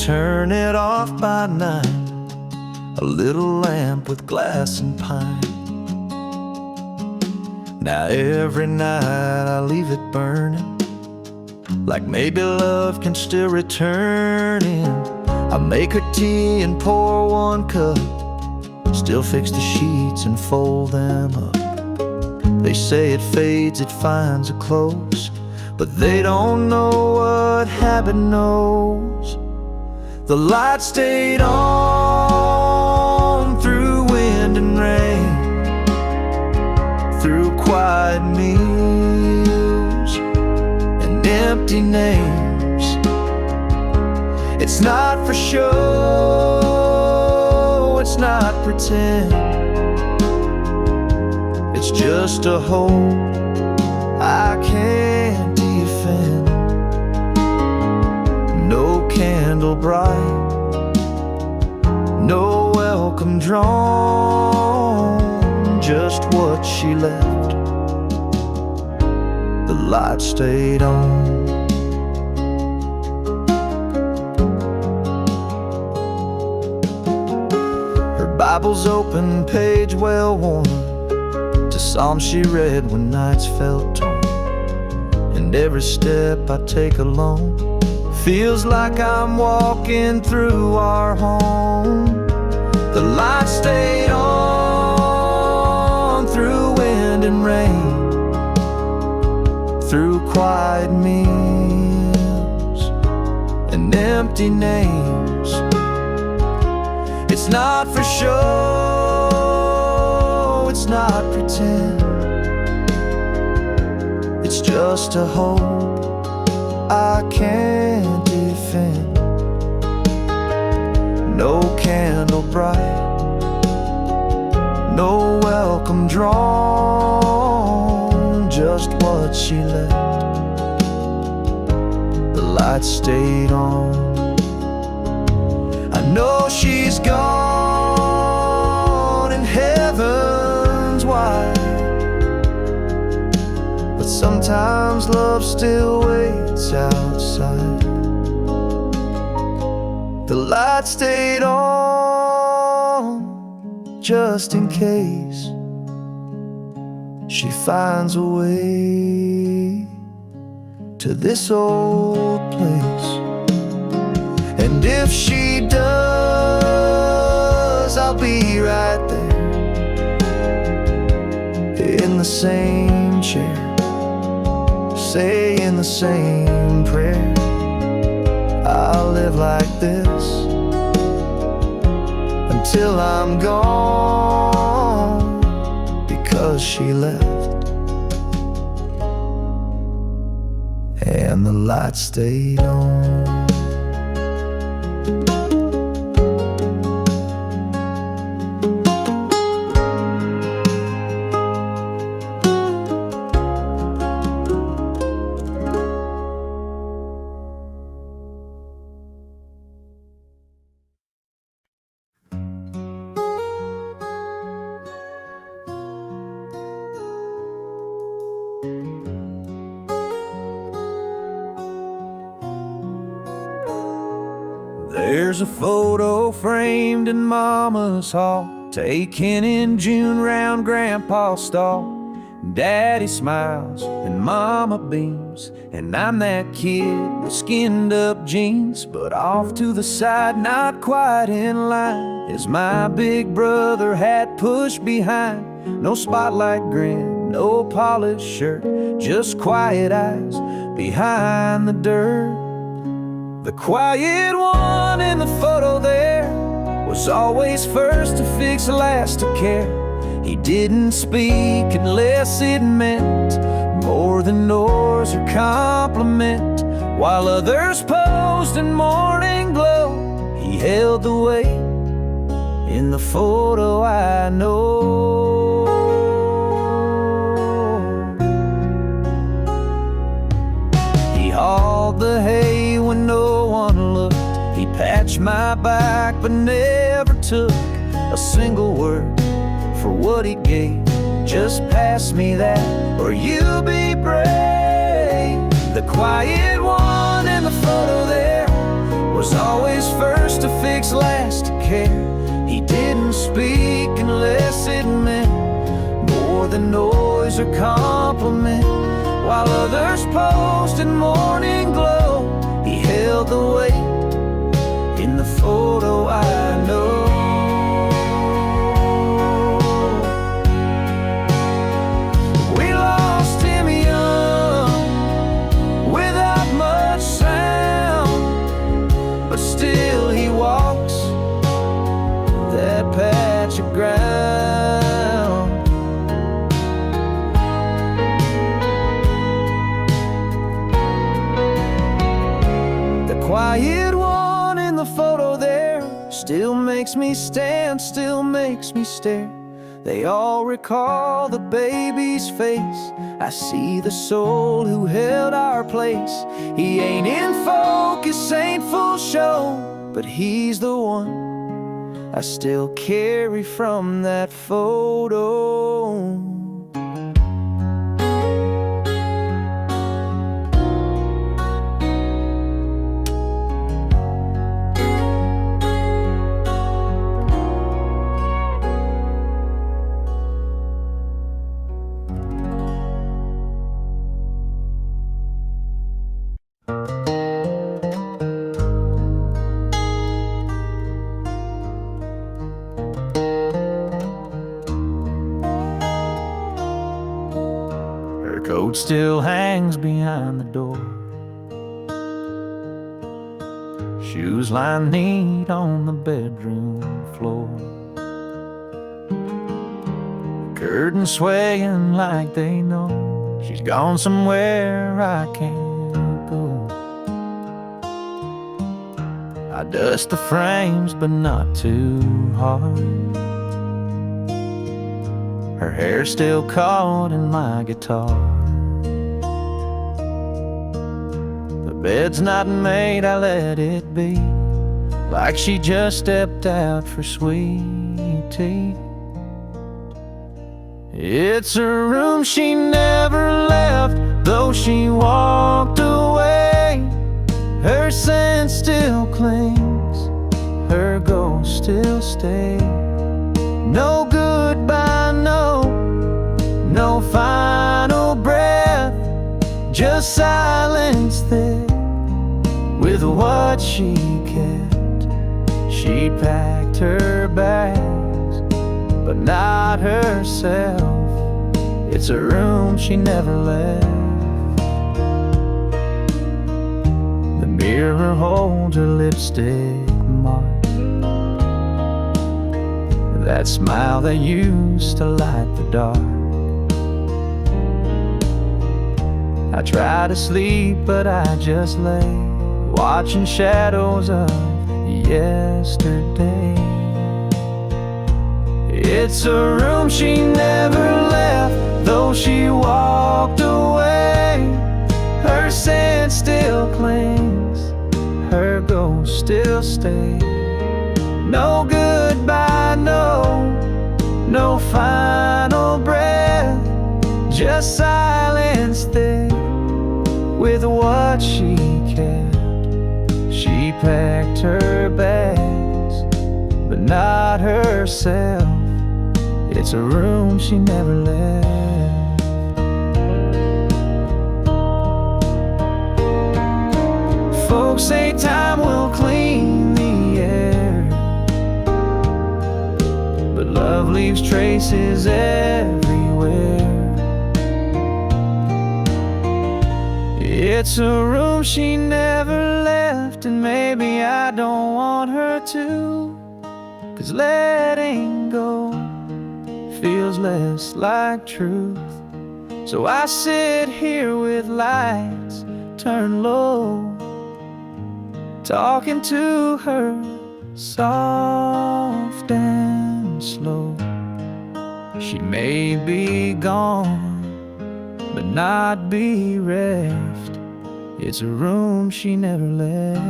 turn it off by night, a little lamp with glass and pine. Now every night I leave it burning, like maybe love can still return in. I make her tea and pour one cup, still fix the sheets and fold them up. They say it fades, it finds a close, but they don't know what habit knows. The light stayed on through wind and rain, through quiet meals and empty names. It's not for show, it's not pretend, it's just a hope I can't defend. No candle bright, no welcome drawn, just what she left. The light stayed on. Her Bible's open, page well worn, to Psalms she read when nights felt torn. And every step I take alone feels like I'm walking through our home. The light stayed on through wind and rain, through quiet meals and empty names. It's not for show, it's not pretend, it's just a hope I can't defend. No candle bright, no welcome drawn, just what she left. The light stayed on. I know she's gone in heaven's wide, but sometimes love still waits outside. The light stayed on just in case she finds a way to this old place. And if she does, I'll be right there in the same chair, saying the same prayer. I'll live like this until I'm gone, because she left and the light stayed on. There's a photo framed in Mama's hall, taken in June round Grandpa's stall. Daddy smiles and Mama beams, and I'm that kid with skinned up jeans. But off to the side, not quite in line, is my big brother, hat pushed behind. No spotlight grin, no polished shirt, just quiet eyes behind the dirt. The quiet one in the photo there was always first to fix, last to care. He didn't speak unless it meant more than noise or compliment. While others posed in morning glow, he held the weight in the photo I know. He hauled the hay when no one looked, he patched my back but never took a single word for what he gave. Just pass me that or you be brave. The quiet one in the photo there Was always first to fix, last to care. He didn't speak unless it meant more than noise or compliment. While others posed in morning glow, he held the weight in the photo I know. We lost him young, without much sound, but still he walks that patch of ground. The quiet one in the photo there still makes me stand, still makes me stare. They all recall the baby's face. I see the soul who held our place. He ain't in focus, ain't full show, but he's the one I still carry from that photo. Coat still hangs behind the door. Shoes lie neat on the bedroom floor. Curtains swaying like they know she's gone somewhere I can't go. I dust the frames, but not too hard. Her hair's still caught in my guitar. The bed's not made, I let it be, like she just stepped out for sweet tea. It's a room she never left, though she walked away. Her scent still clings, her ghost still stays. No goodbye, no final breath, just silence there with what she kept. She packed her bags, but not herself. It's a room she never left. The mirror holds her lipstick mark, that smile that used to light the dark. I try to sleep, but I just lay watching shadows of yesterday. It's a room she never left, though she walked away. Her scent still clings, her ghost still stays. No goodbye, no final breath, just silence there with what she kept. She packed her bags, but not herself. It's a room she never left. Folks say time will clean the air, but love leaves traces everywhere. It's a room she never left, and maybe I don't want her to, 'cause letting go feels less like truth. So I sit here with lights turned low, talking to her soft and slow. She may be gone, but not bereft. It's a room she never left.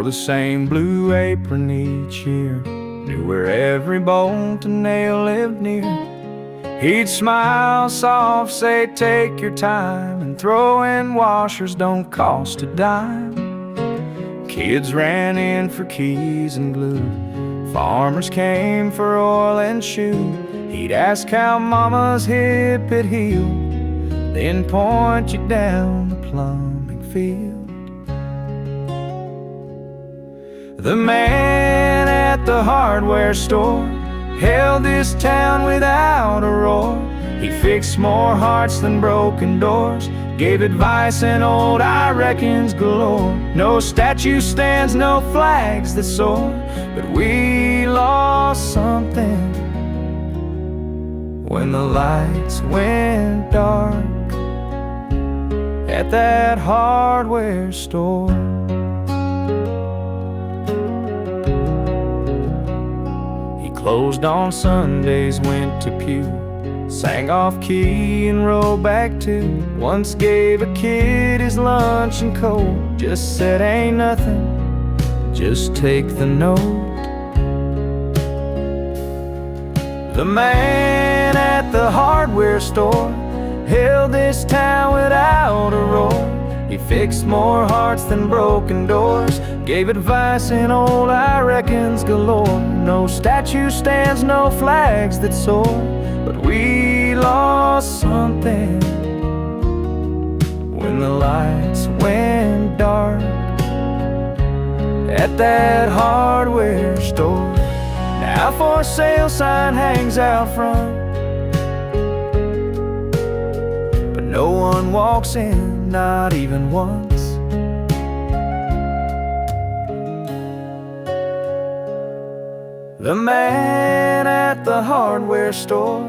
the same blue apron each year, knew where every bolt and nail lived near. He'd smile soft, say take your time, and throwing washers don't cost a dime. Kids ran in for keys and glue, farmers came for oil and shoe. He'd ask how mama's hip had healed, then point you down the plumbing field. The man at the hardware store held this town without a roar. He fixed more hearts than broken doors, gave advice and old I reckons galore. No statue stands, no flags that soar, but we lost something when the lights went dark at that hardware store. He closed on Sundays, went to pew, sang off key and rolled back too. Once gave a kid his lunch and coat, just said ain't nothing, just take the note. The man at the hardware store held this town without a roar. He fixed more hearts than broken doors, gave advice and old I reckons galore. No statue stands, no flags that soar, but we lost something when the lights went dark at that hardware store. Now for sale sign hangs out front, but no one walks in, not even once. The man at the hardware store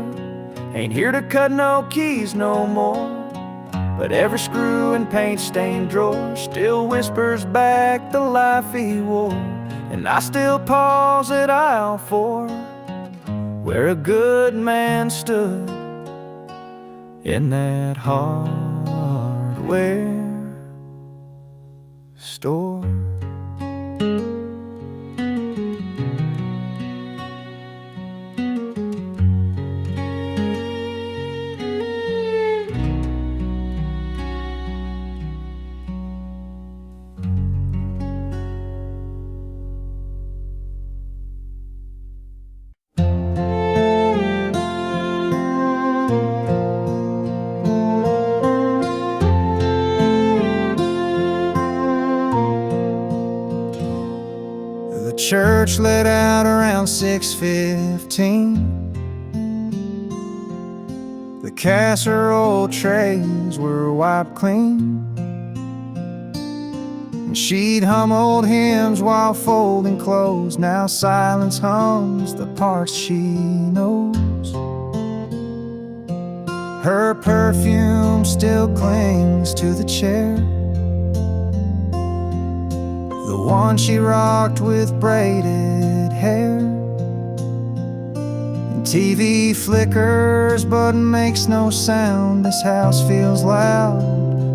ain't here to cut no keys no more, but every screw and paint-stained drawer still whispers back the life he wore. And I still pause at aisle 4, where a good man stood in that hardware store. Church let out around 6:15. The casserole trays were wiped clean, and she'd hum old hymns while folding clothes. Now silence hums the parts she knows. Her perfume still clings to the chair, the one she rocked with braided hair. And TV flickers but makes no sound. This house feels loud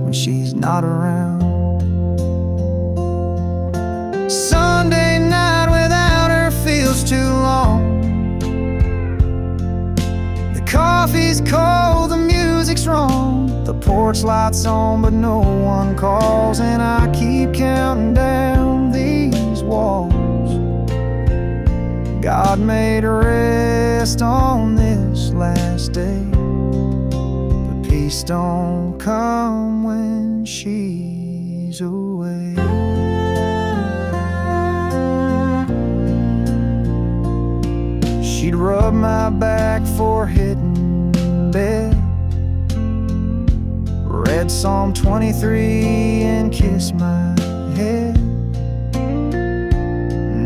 when she's not around. Sunday night without her feels too long. The coffee's cold, the music's wrong. The porch light's on but no one calls, and I keep counting down these walls. God made her rest on this last day, but peace don't come when she's away. She'd rub my back for hitting bed, read Psalm 23 and kiss my head.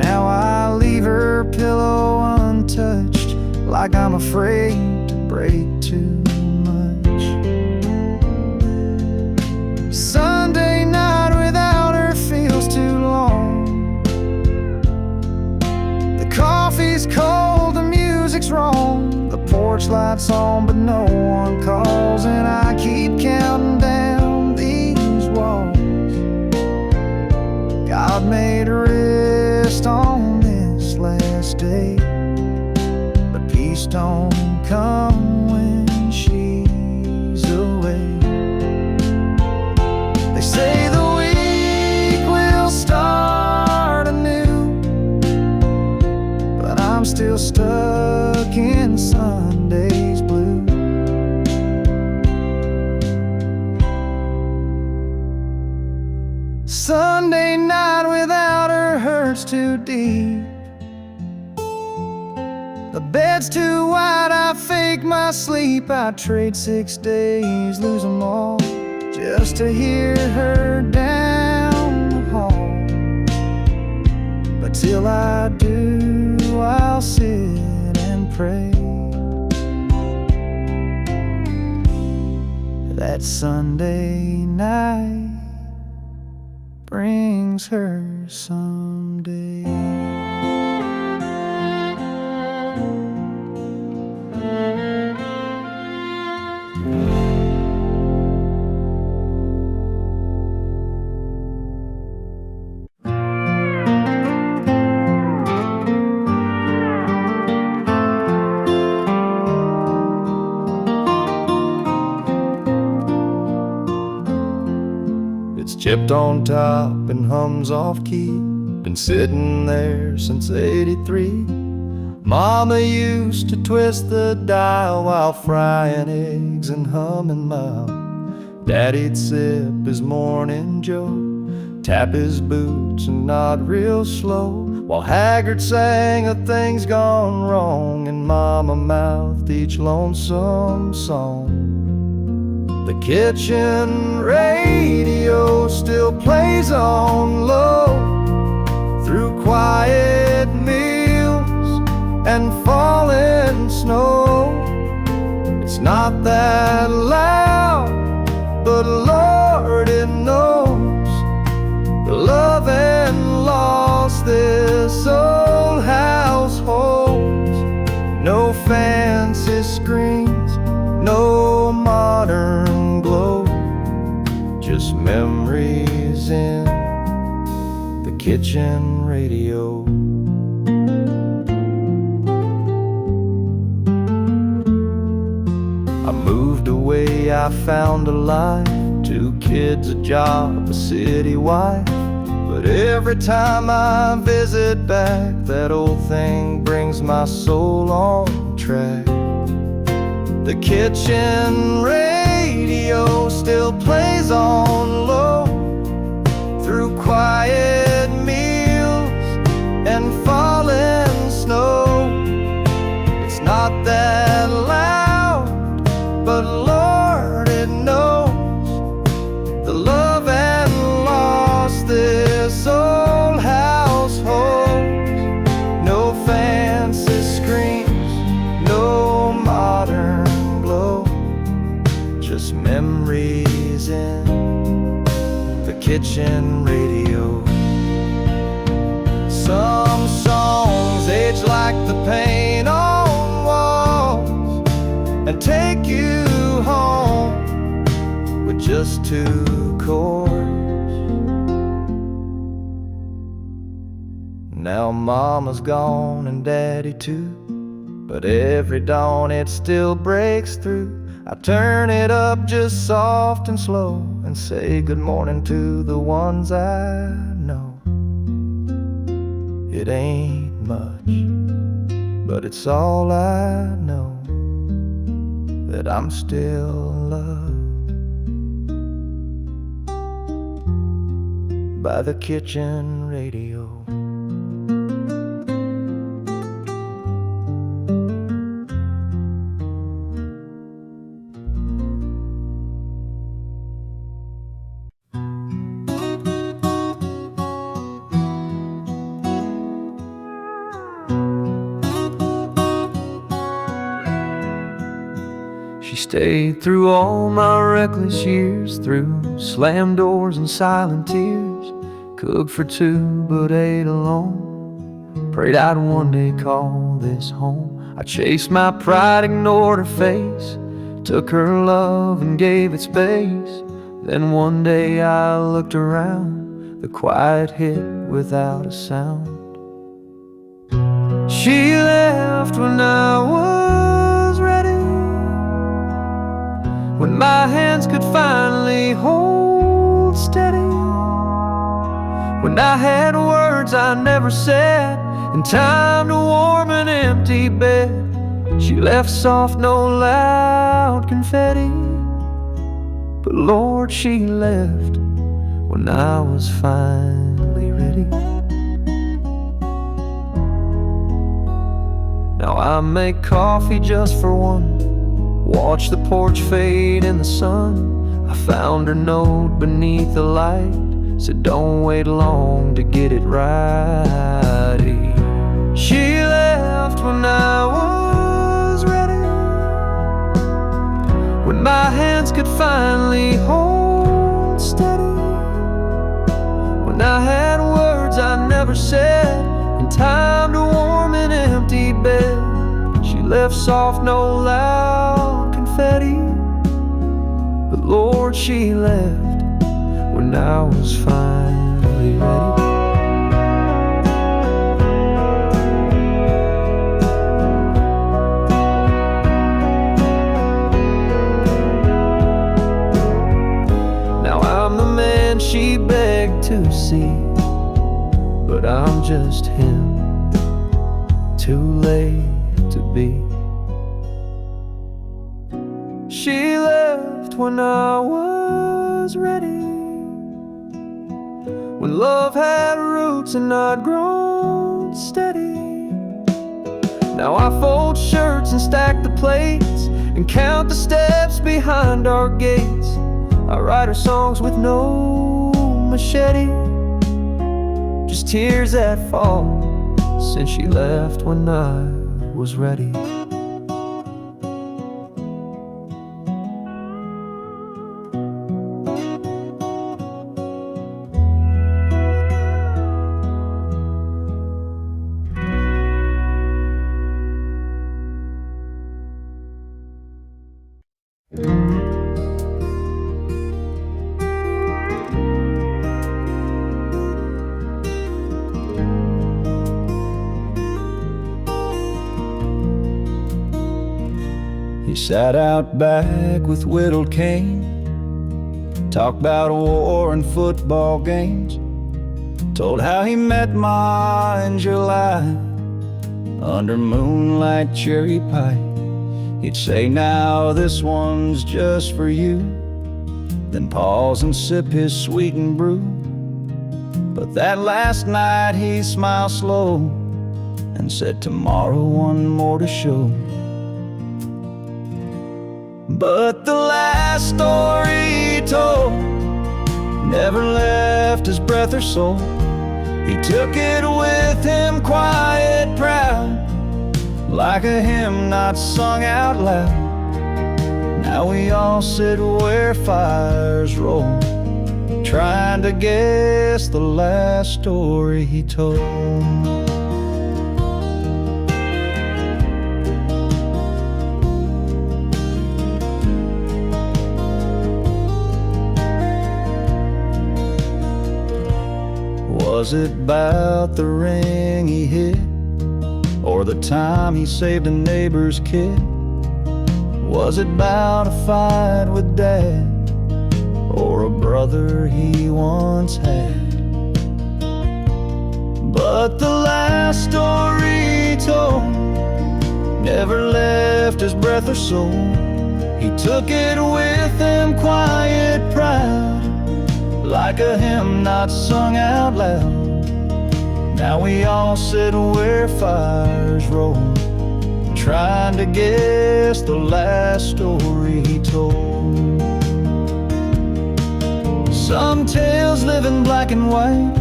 Now I leave her pillow untouched, like I'm afraid to break too much. Sunday night without her feels too long. The coffee's cold, the music's wrong. The porch light's on but no one calls, and I keep counting down these walls. God God made rest on this last day, but peace don't come when she's away. They say the week will start anew, but I'm still stuck in Sunday's blue. Sunday night without her hurts too deep. The bed's too wide, I fake my sleep. I trade 6 days, lose them all, just to hear her down the hall. But till I do, I'll sit and pray that Sunday night brings her someday. It's chipped on top and hums off key. Been sitting there since '83. Mama used to twist the dial while frying eggs and humming mild. Daddy'd sip his morning joe, tap his boots and nod real slow, while Haggard sang of things gone wrong, and Mama mouthed each lonesome song. The kitchen radio still plays on low through quiet meals and falling snow. It's not that loud, but Lord, it knows the love and loss this old house holds. No fancy screens, no modern glow, just memories in the kitchen radio. I moved away, I found a life, 2 kids, a job, a city wife. But every time I visit back, that old thing brings my soul on track. The kitchen radio still plays on low through quiet meals and falling snow. It's not that loud, but Lord, it knows the love and loss this old house holds. No fancy screens, no modern, just memories in the kitchen radio. Some songs age like the paint on walls and take you home with just 2 chords. Now Mama's gone and Daddy too, but every dawn it still breaks through. I turn it up just soft and slow and say good morning to the ones I know. It ain't much, but it's all I know, that I'm still loved by the kitchen radio. She stayed through all my reckless years, through slammed doors and silent tears. Cooked for 2 but ate alone, prayed I'd one day call this home. I chased my pride, ignored her face, took her love and gave it space. Then one day I looked around, the quiet hit without a sound. She left when I was ready, when my hands could finally hold steady, when I had words I never said, and time to warm an empty bed. She left soft, no loud confetti, but Lord, she left when I was finally ready. Now I make coffee just for one, watch the porch fade in the sun. I found her note beneath the light, said don't wait long to get it right. She left when I was ready, when my hands could finally hold steady, when I had words I never said, and time to warm an empty bed. She left soft, no loud confetti, but Lord, she left when I was finally ready. Now I'm the man she begged to see, but I'm just him, too late to be. She left when I was ready, when love had roots and I'd grown steady. Now I fold shirts and stack the plates and count the steps behind our gates. I write her songs with no machete, just tears that fall since she left when I was ready. He sat out back with whittled cane, talked about war and football games, told how he met Ma in July under moonlight cherry pie. He'd say, now this one's just for you, then pause and sip his sweetened brew. But that last night he smiled slow and said, tomorrow one more to show. But the last story he told never left his breath or soul. He took it with him, quiet, proud, like a hymn not sung out loud. Now we all sit where fires roll, trying to guess the last story he told. Was it about the ring he hid, or the time he saved a neighbor's kid? Was it about a fight with Dad, or a brother he once had? But the last story he told never left his breath or soul. He took it with him, quiet, proud, like a hymn not sung out loud. Now we all sit where fires roll, trying to guess the last story he told. Some tales live in black and white,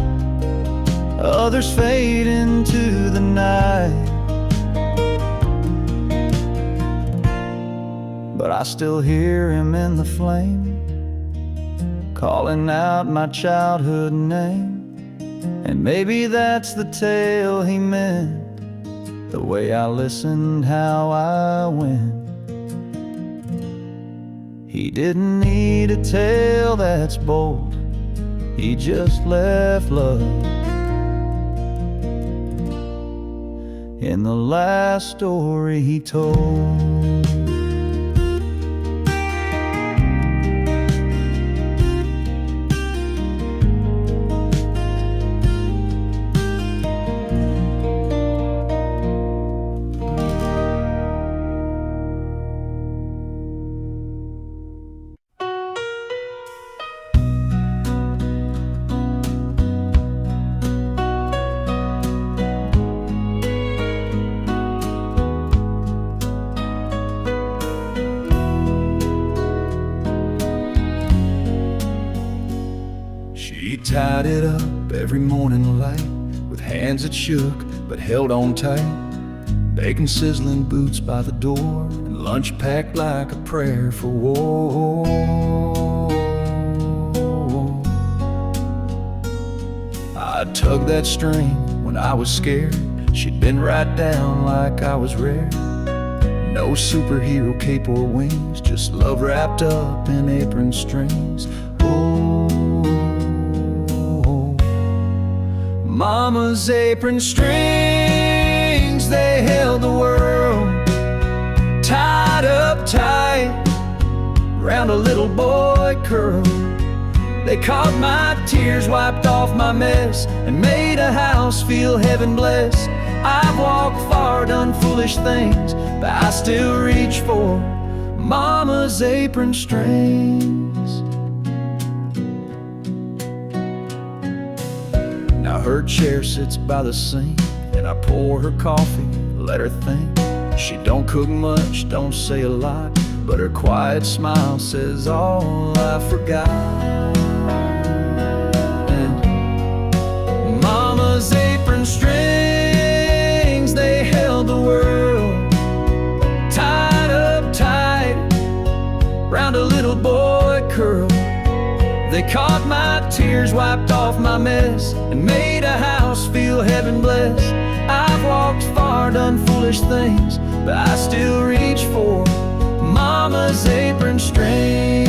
others fade into the night. But I still hear him in the flame, calling out my childhood name. And maybe that's the tale he meant, the way I listened, how I went. He didn't need a tale that's bold, he just left love. In the last story he told. She tied it up every morning light, with hands that shook but held on tight. Bacon sizzling boots by the door, and lunch packed like a prayer for war. I tugged that string when I was scared. She'd been right down like I was rare. No superhero cape or wings, just love wrapped up in apron strings. Mama's apron strings, they held the world tied up tight round a little boy curl. They caught my tears, wiped off my mess, and made a house feel heaven blessed. I've walked far, done foolish things, but I still reach for Mama's apron strings. Now her chair sits by the sink, and I pour her coffee, let her think. She don't cook much, don't say a lot, but her quiet smile says all I forgot. And Mama's apron strings, they held the world tied up tight round a little boy curl. They caught my tears, wiped off my mess, and made a house feel heaven blessed. I've walked far, done foolish things, but I still reach for Mama's apron strings.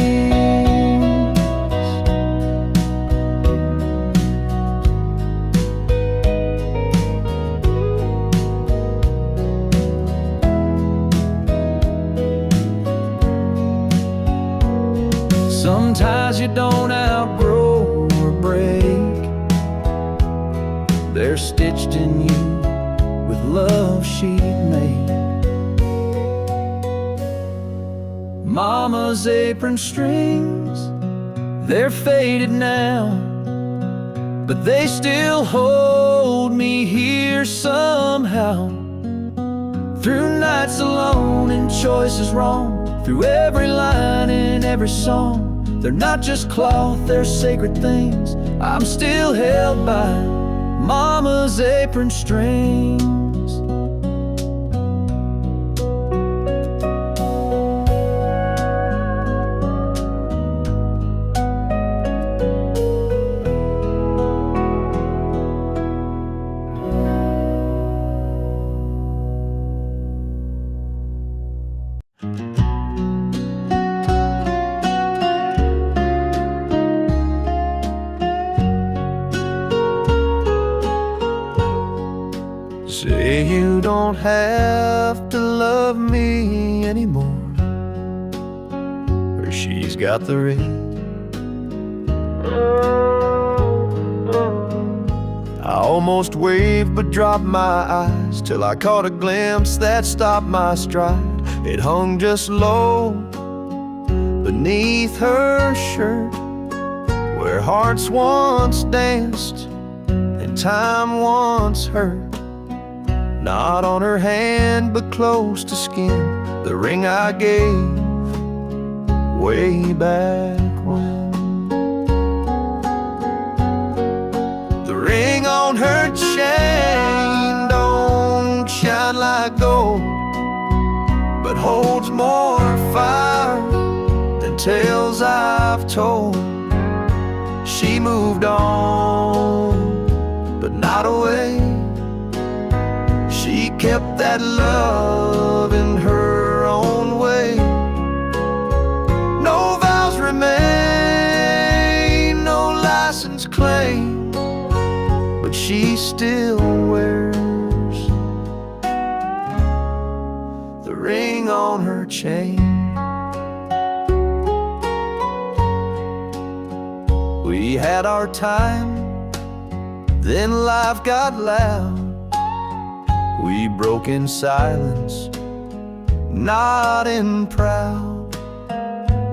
Sometimes you don't outgrow or break, they're stitched in you with love she'd made. Mama's apron strings, they're faded now, but they still hold me here somehow. Through nights alone and choices wrong, through every line in every song. They're not just cloth, they're sacred things. I'm still held by Mama's apron strings. Say you don't have to love me anymore, or she's got the ring. I almost waved but dropped my eyes, till I caught a glimpse that stopped my stride. It hung just low beneath her shirt, where hearts once danced and time once hurt. Not on her hand, but close to skin, the ring I gave way back when. The ring on her chain don't shine like gold, but holds more fire than tales I've told. She moved on, but not away. She kept that love in her own way. No vows remain, no license she still wears the ring on her chain. We had our time, then life got loud. We broke in silence, not in proud.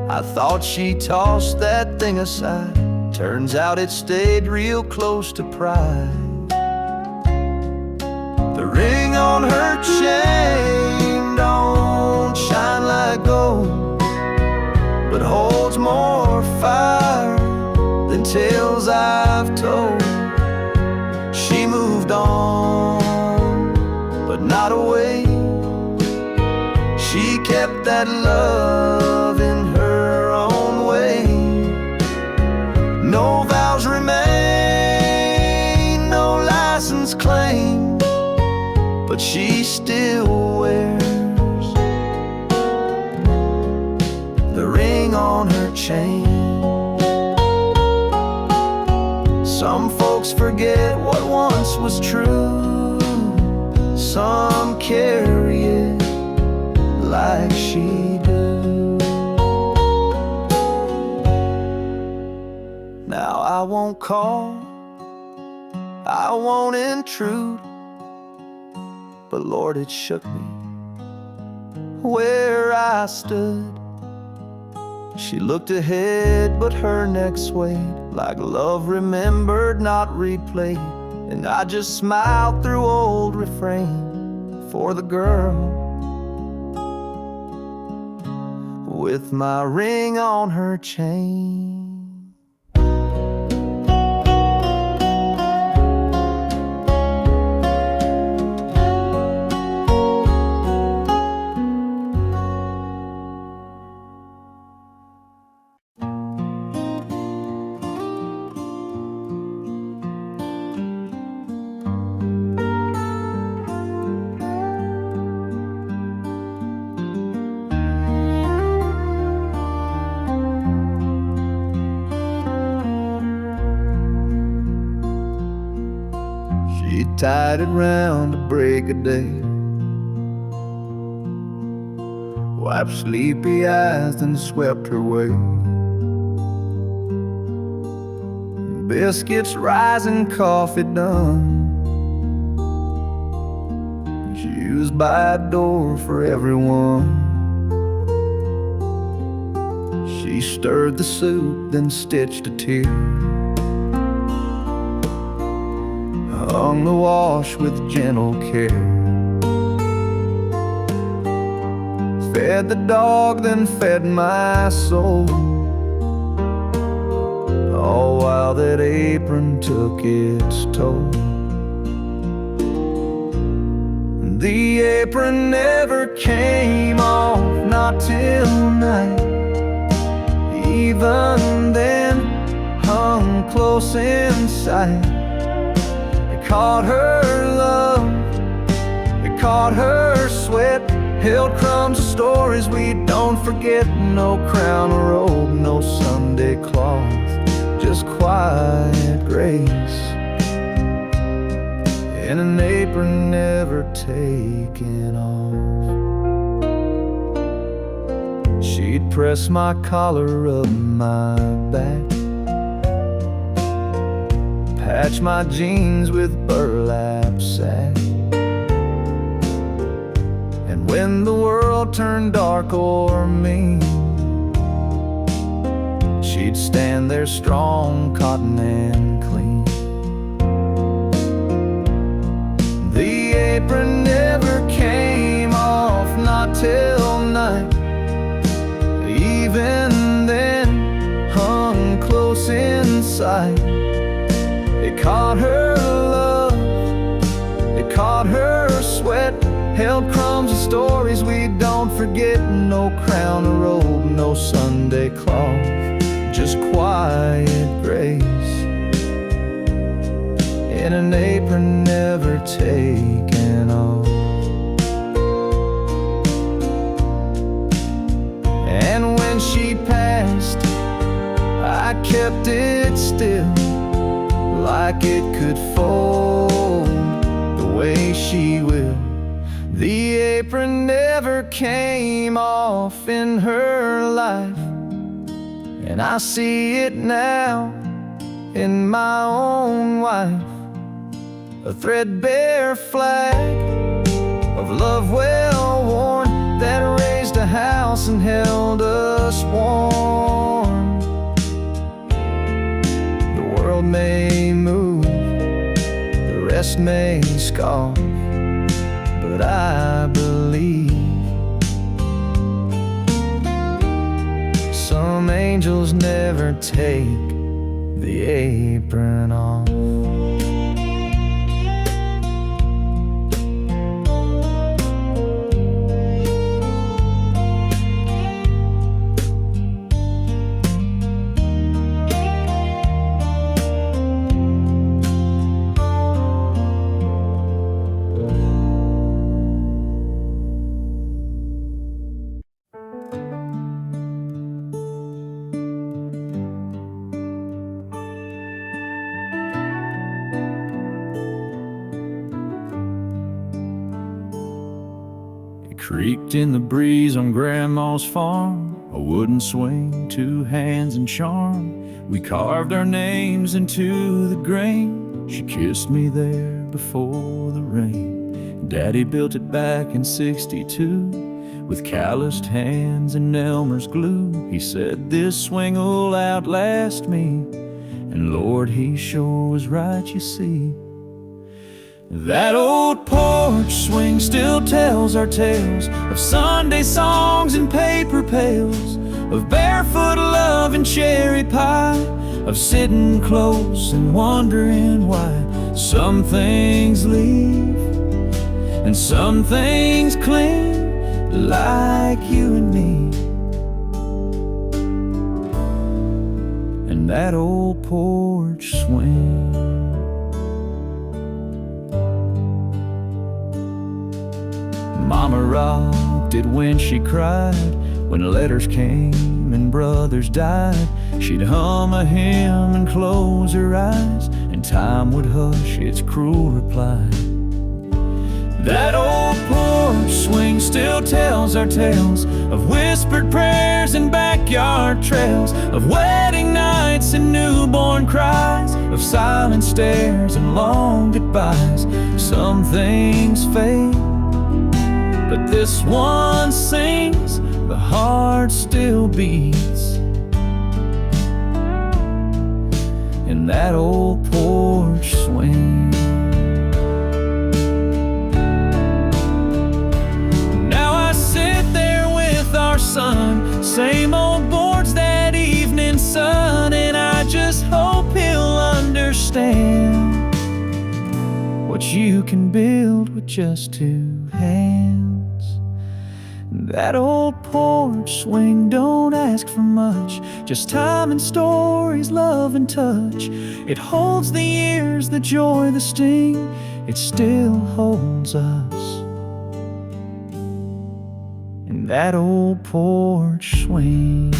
I thought she tossed that thing aside. Turns out it stayed real close to pride. The ring on her chain don't shine like gold, but holds more fire than tales I've told. She moved on, but not away. She kept that love in her own way. No vows remain, no license claimed, but she still wears the ring on her chain. Some folks forget what once was true. Some carry it like she do. Now I won't call, I won't intrude, but Lord, it shook me where I stood. She looked ahead, but her neck swayed like love remembered, not replayed. And I just smiled through old refrain for the girl with my ring on her chain. She tied it round to break of day, wiped sleepy eyes, then swept her way. Biscuits, rising, coffee done. She used by a door for everyone. She stirred the soup, then stitched a tear, hung the wash with gentle care, fed the dog, then fed my soul, all while that apron took its toll. The apron never came off, not till night. Even then, hung close in sight. Caught her love, it caught her sweat, held crumbs of stories we don't forget. No crown or robe, no Sunday cloth, just quiet grace in an apron never taken off. She'd press my collar up my back, patch my jeans with burlap sack. And when the world turned dark or mean, she'd stand there strong, cotton and clean. The apron never came off, not till night. Even then, hung close in sight. It caught her love, it caught her sweat, held crumbs of stories we don't forget. No crown or robe, no Sunday cloth, just quiet grace in an apron never taken off. And when she passed, I kept it still, like it could fold The apron never came off in her life, and I see it now in my own wife. A threadbare flag of love well worn that raised a house and held us warm. The world may move, the rest may scoff, but I believe some angels never take the apron off. Creaked in the breeze on Grandma's farm, a wooden swing, two hands and charm. We carved our names into the grain. She kissed me there before the rain. Daddy built it back in '62 with calloused hands and Elmer's glue. He said, this swing'll outlast me, and Lord, he sure was right, you see. That old porch swing still tells our tales of Sunday songs and paper pails, of barefoot love and cherry pie, of sitting close and wondering why some things leave and some things cling, like you and me. And that old porch swing. Mama rocked it when she cried, when letters came and brothers died. She'd hum a hymn and close her eyes, and time would hush its cruel reply. That old porch swing still tells our tales of whispered prayers and backyard trails, of wedding nights and newborn cries, of silent stares and long goodbyes. Some things fade, but this one sings, the heart still beats. In that old porch swing. Now I sit there with our son, same old boards, that evening sun, and I just hope he'll understand what you can build with just two hands. That old porch swing don't ask for much, just time and stories, love and touch. It holds the years, the joy, the sting, it still holds us. In that old porch swing.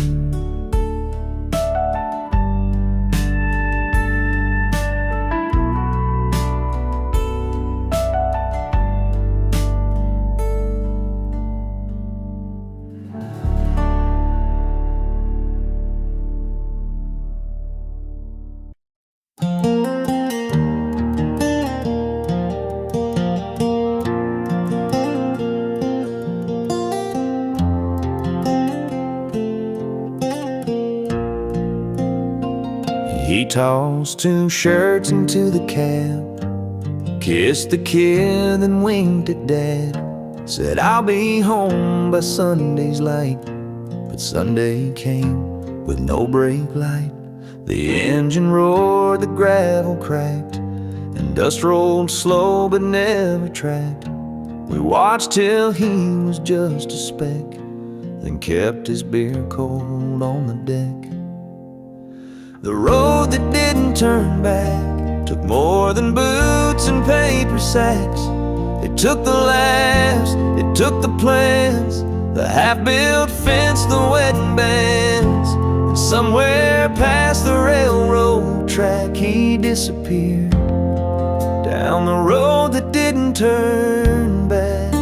He tossed two shirts into the cab, kissed the kid, then winked at Dad. Said, I'll be home by Sunday's light. But Sunday came with no brake light. The engine roared, the gravel cracked, and dust rolled slow but never tracked. We watched till he was just a speck, then kept his beer cold on the deck. The road that didn't turn back took more than boots and paper sacks. It took the laughs, it took the plans, the half-built fence, the wedding bands. And somewhere past the railroad track he disappeared, down the road that didn't turn back.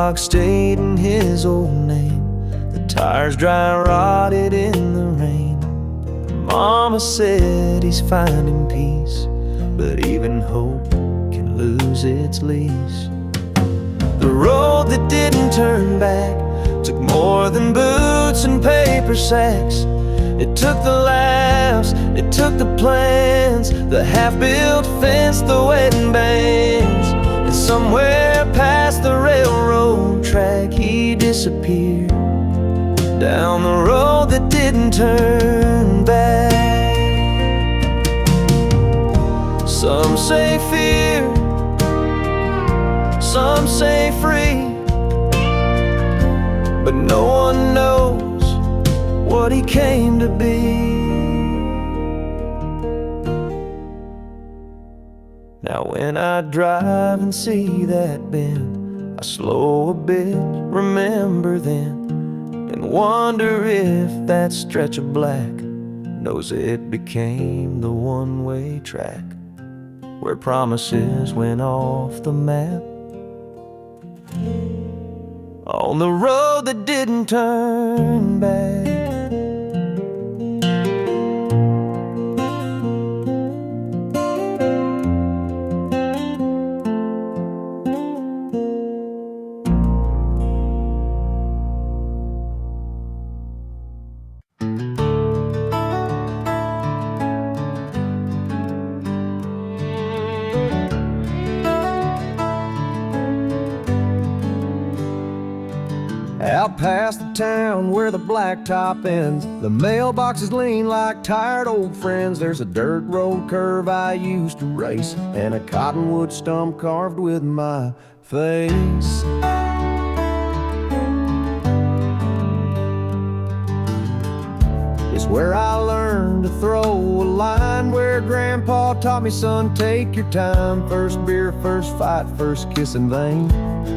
lock stayed in his old name. The tires dry rotted in the rain. Mama said he's finding peace, but even hope can lose its lease. The road that didn't turn back took more than boots and paper sacks. It took the laughs, it took the plans, the half-built fence, the wedding bands. And somewhere past the railroad track he disappeared, down the road that didn't turn back. Some say fear, some say free, but no one knows what he came to be. Now when I drive and see that bend, I slow a bit, remember then, and wonder if that stretch of black knows it became the one-way track, where promises went off the map, on the road that didn't turn back. Out past the town where the blacktop ends, the mailboxes lean like tired old friends. There's a dirt road curve I used to race, and a cottonwood stump carved with my face. It's where I learned to throw a line, where Grandpa taught me, son, take your time. First beer, first fight, first kiss in vain.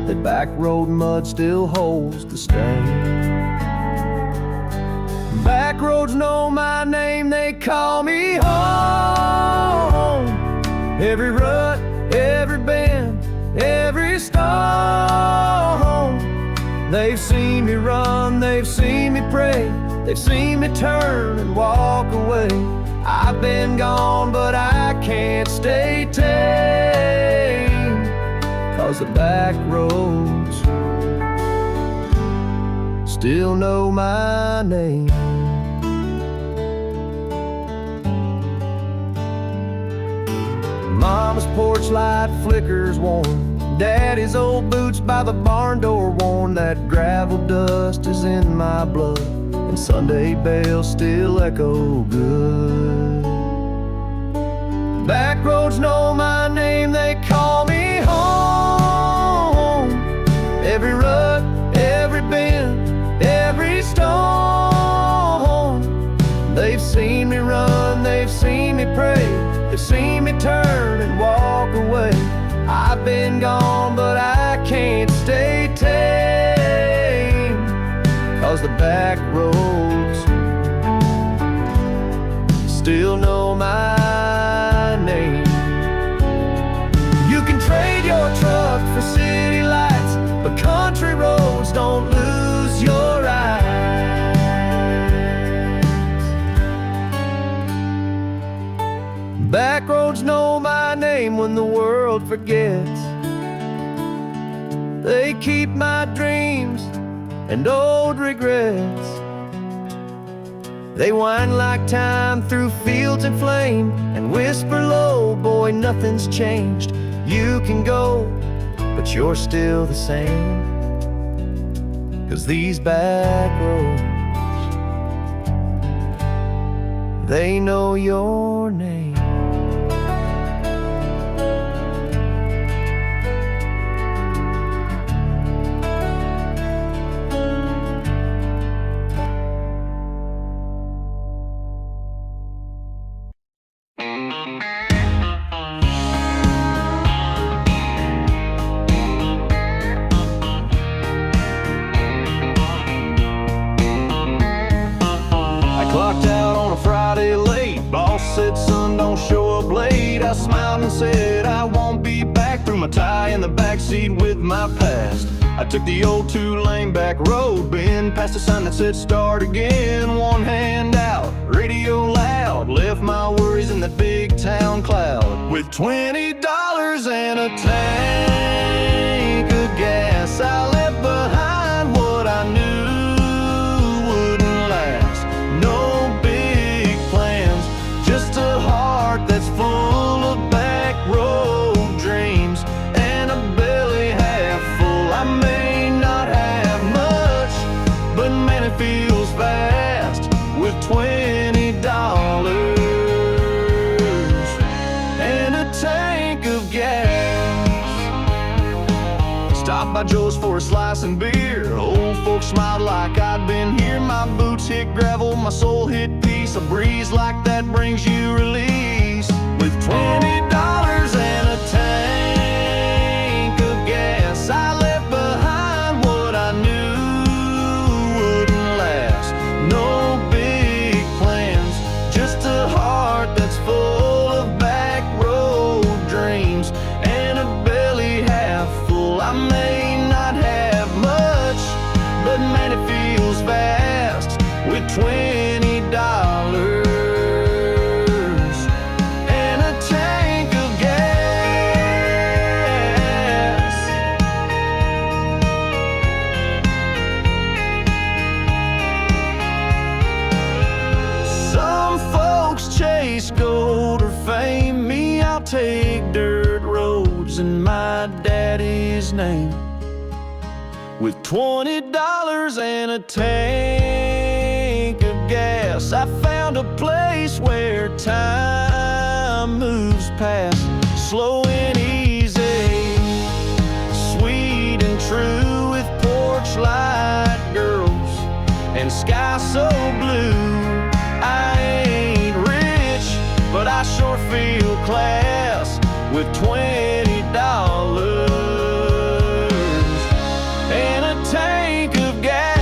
That back road mud still holds the stain. Back roads know my name, they call me home. Every rut, every bend, every stone. They've seen me run, they've seen me pray, they've seen me turn and walk away. I've been gone, but I can't stay tame, 'cause the back roads still know my name. Mama's porch light flickers warm, Daddy's old boots by the barn door worn. That gravel dust is in my blood, and Sunday bells still echo good. Back roads know my name, they call me home. Every rut, every bend, every stone. They've seen me run, they've seen me pray, they've seen me turn and walk away. I've been gone, but I can't stay tame, 'cause the back roads still know my name. You can trade your truck for city lights, but country roads don't lose your eyes. Back roads know my name when the world forgets. They keep my dreams and old regrets. They wind like time through fields in flame and whisper low, boy, nothing's changed. You can go, but you're still the same. 'Cause these back roads, they know your name. Clocked out on a Friday late. Boss said, son, don't show up late. I smiled and said I won't be back. Threw my tie in the backseat with my past. I took the old 2-lane back road, been past a sign that said start again. One hand out, radio loud, left my worries in that big town cloud. With $20 and a tank of gas, I left behind what I knew wouldn't last. No big plans, just a heart that's full of back road dreams and a belly half full. I may not have much, but man, it feels fast with $20 and a tank of gas. Stopped by Joe's for a slice and beer. Old folks smiled like I'd been here. My boots hit gravel, my soul hit peace. A breeze like that brings you release. With $20 and a tank of gas, I left behind what I knew wouldn't last. No big plans, just a heart that's full of back road dreams and a belly half full. I may not have much, but man, it feels fast with $20 and a tank of gas. Some folks chase gold or fame. Me, I'll take dirt roads in my daddy's name. With $20 and a tank of gas, I found a place where time moves past. Slow and easy, sweet and true, with porch light girls and sky so blue. I ain't rich, but I sure feel class with $20 and a tank of gas.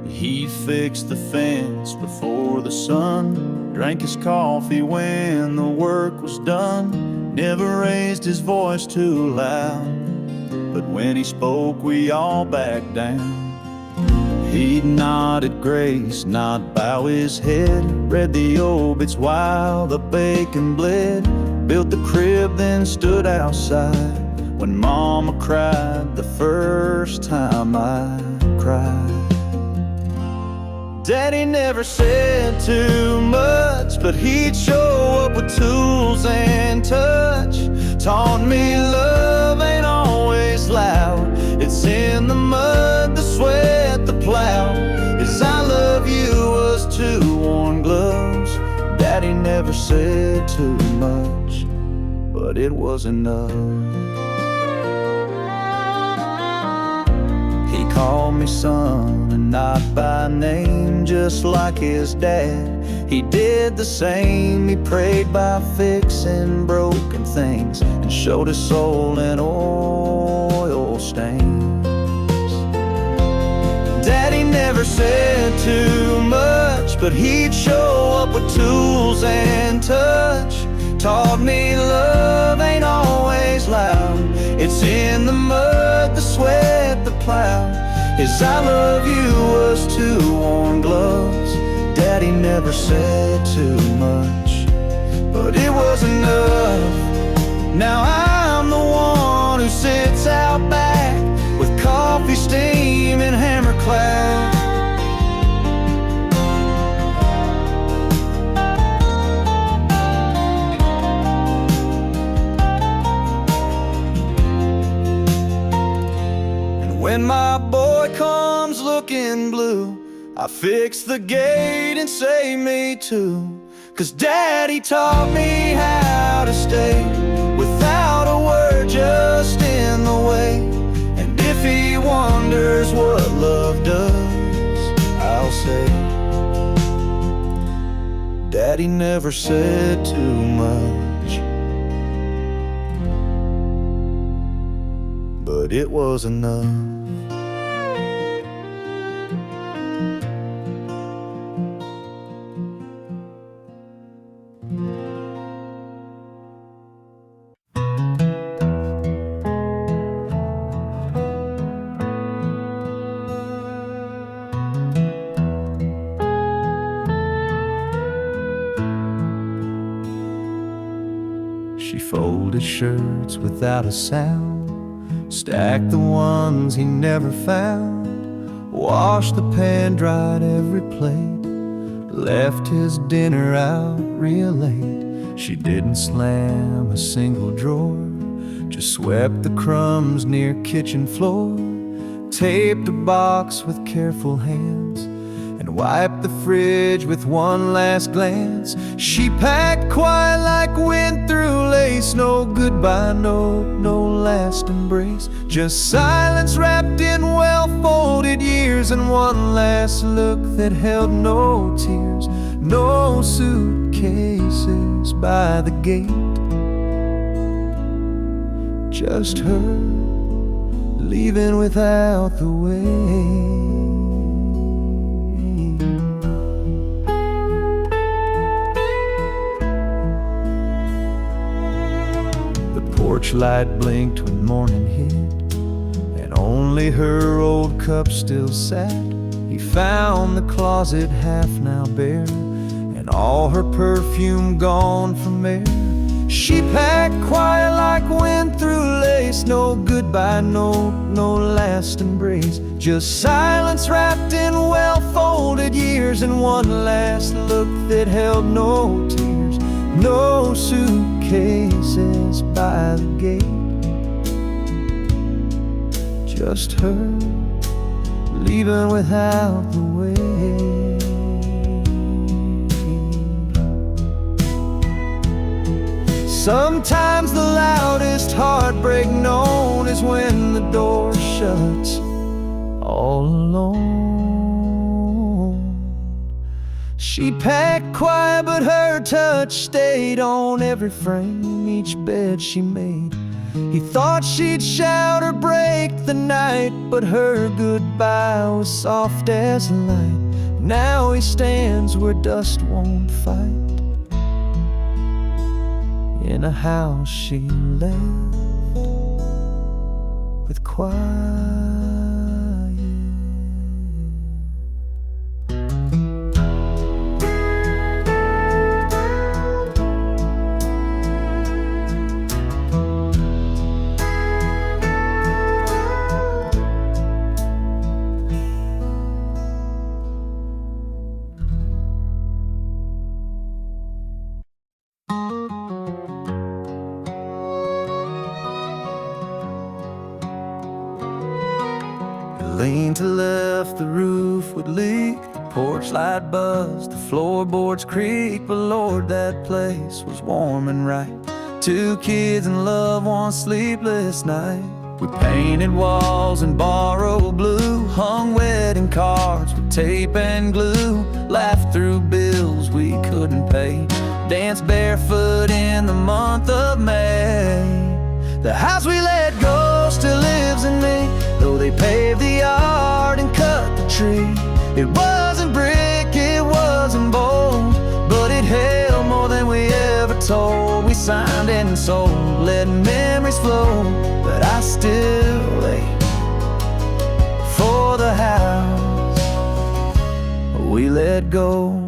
He fixed the fence before the sun, drank his coffee when the work was done, never raised his voice too loud, but when he spoke we all backed down. He'd nod at grace, not bow his head, read the obits while the bacon bled, built the crib then stood outside when Mama cried the first time I cried. Daddy never said too much, but he'd show up with tools and touch. Taught me love ain't always loud. It's in the mud, the sweat, the plow. His I love you was 2 worn gloves. Daddy never said too much, but it was enough. He called me son and not by name, just like his dad. He did the same, he prayed by fixing broken things and showed his soul in oil stains. Daddy never said too much, but he'd show up with tools and touch. Taught me love ain't always loud. It's in the mud, the sweat, the plow. His I love you was 2 worn gloves. Daddy never said too much, but it was enough. Now I'm the one who sits out back with coffee steam and hammer cloud. When my boy comes looking blue, I fix the gate and say me too. 'Cause Daddy taught me how to stay without a word, just in the way. And if he wonders what love does, I'll say Daddy never said too much, but it was enough. She folded shirts without a sound, stacked the ones he never found, washed the pan, dried every plate, left his dinner out real late. She didn't slam a single drawer, just swept the crumbs near kitchen floor, taped a box with careful hands, and wiped the fridge with one last glance. She packed quiet like wind through lace. No goodbye note, no last embrace, just silence wrapped in well-folded years, and one last look that held no tears. No suitcases by the gate, just her leaving without the way. Porch light blinked when morning hit, and only her old cup still sat. He found the closet half now bare, and all her perfume gone from air. She packed quiet like wind through lace. No goodbye note, no last embrace, just silence wrapped in well-folded years, and one last look that held no tears. No suitcases by the gate, just her leaving without the way. Sometimes the loudest heartbreak known is when the door shuts all alone. She packed quiet, but her touch stayed on every frame, each bed she made. He thought she'd shout or break the night, but her goodbye was soft as light. Now he stands where dust won't fight, in a house she left with quiet. Leaned to left, the roof would leak, the porch light buzzed, the floorboards creak. But Lord, that place was warm and right. 2 kids and love, one sleepless night. We painted walls in borrowed blue, hung wedding cards with tape and glue, laughed through bills we couldn't pay, danced barefoot in the month of May. The house we let go still lives in me, though they paved the yard and cut the tree. It wasn't brick, it wasn't bold, but it held more than we ever told. We signed and sold, letting memories flow, but I still ache for the house we let go.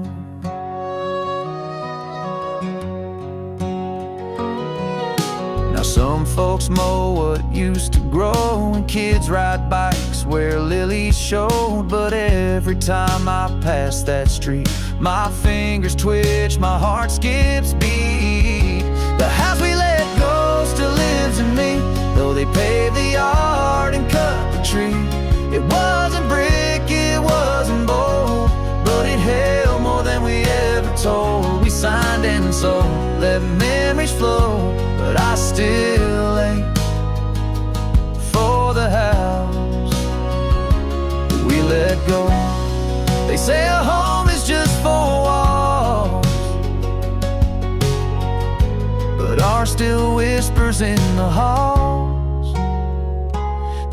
Some folks mow what used to grow, and kids ride bikes where lilies showed. But every time I pass that street, my fingers twitch, my heart skips beat. The house we let go still lives in me, though they paved the yard and cut the tree. It wasn't brick, it wasn't bold, but it held more than we ever told. We signed and sold, let memories flow, but I still ache for the house we let go. They say a home is just 4 walls, but ours still whispers in the halls.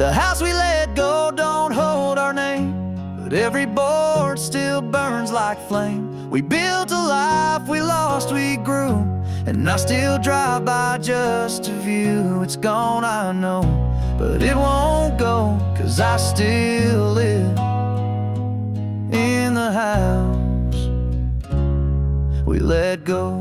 The house we let go don't hold our name, but every board still burns like flame. We built a life, we lost, we grew, and I still drive by just to view. It's gone, I know, but it won't go, 'cause I still live in the house we let go.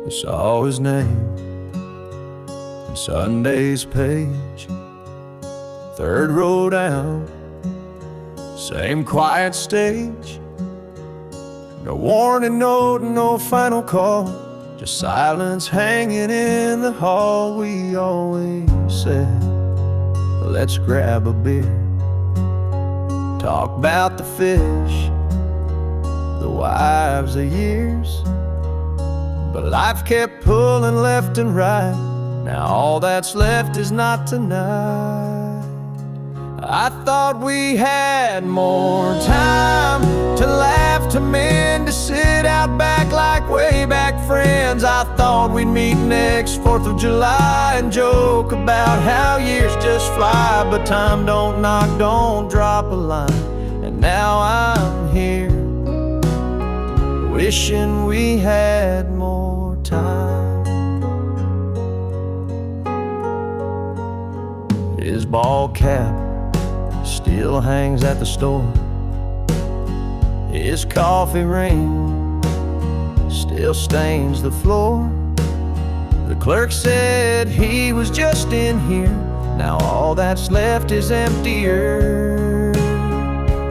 I saw his name on Sunday's page, third row down, same quiet stage. No warning note, no final call, just silence hanging in the hall. We always said, let's grab a beer, talk about the fish, the wives of years. But life kept pulling left and right. Now all that's left is not tonight. I thought we had more time to laugh, to mend, to sit out back like way back friends. I thought we'd meet next 4th of July and joke about how years just fly. But time don't knock, don't drop a line. And now I'm here, wishing we had more time. His ball cap still hangs at the store. His coffee ring still stains the floor. The clerk said he was just in here. Now all that's left is emptier.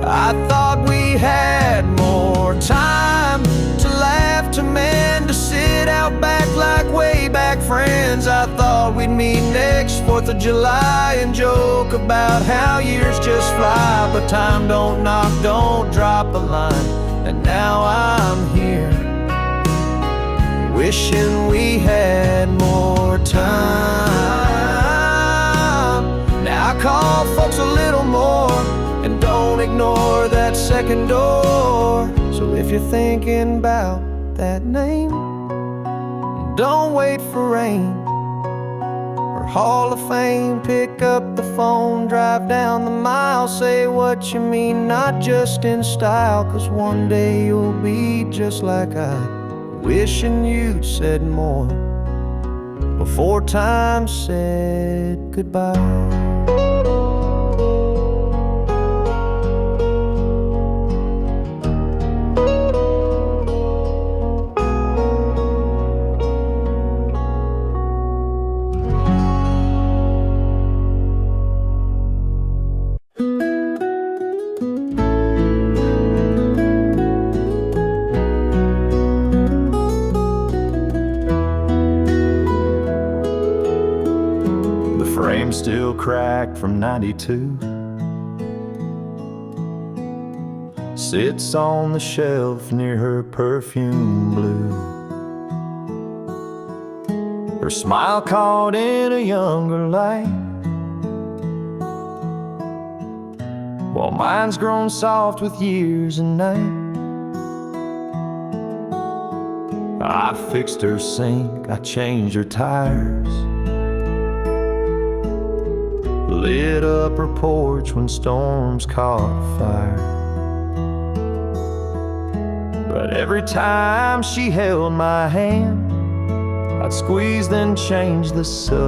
I thought we had more time to laugh, to mend, to sit out back like way back friends. I thought we'd meet next 4th of July and joke about how years just fly. But time don't knock, don't drop a line. And now I'm here, wishing we had more time. Now I call folks a little more, and don't ignore that second door. So if you're thinking about that name, don't wait for rain or Hall of Fame. Pick up the phone, drive down the mile, say what you mean, not just in style. 'Cause one day you'll be just like I, wishing you'd said more before time said goodbye. Frame still cracked from '92, sits on the shelf near her perfume blue. Her smile caught in a younger light, while mine's grown soft with years and night. I fixed her sink, I changed her tires, lit up her porch when storms caught fire. But every time she held my hand, I'd squeeze then change the subject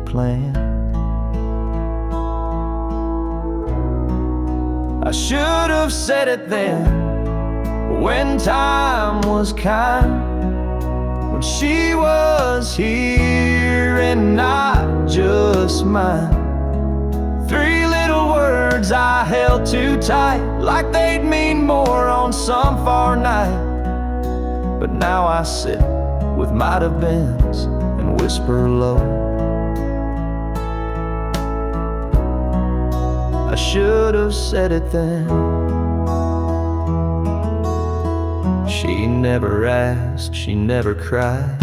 plan. I should have said it then, when time was kind, when she was here and not just mine. 3 little words I held too tight, like they'd mean more on some far night. But now I sit with might have beens and whisper low. I should have said it then, She never asked, she never cried.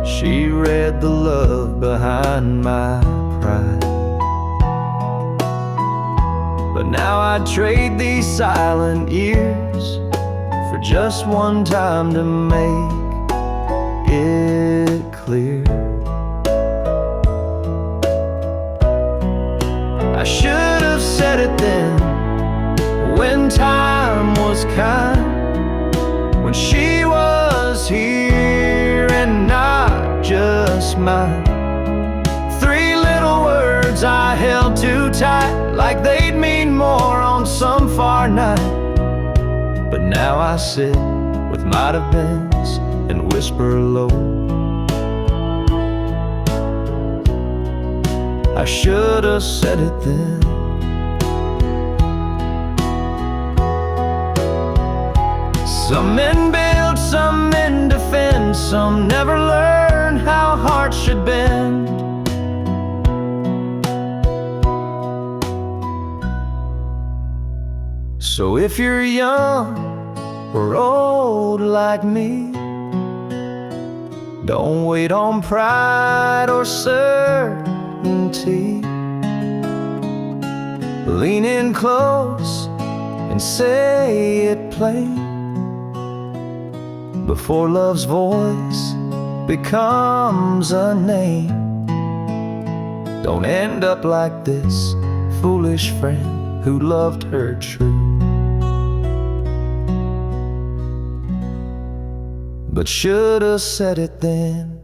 She read the love behind my pride. But now I'd trade these silent years for just one time to make it clear. I should have said it then, when time was kind, when she was here and not just mine. 3 little words I held too tight, like they'd mean more on some far night. But now I sit with might have beens and whisper low. I should have said it then. Some men build, some men defend, some never learn how hearts should bend. So if you're young or old like me, don't wait on pride or certainty. Lean in close and say it plain before love's voice becomes a name. Don't end up like this foolish friend who loved her true, but should have said it then.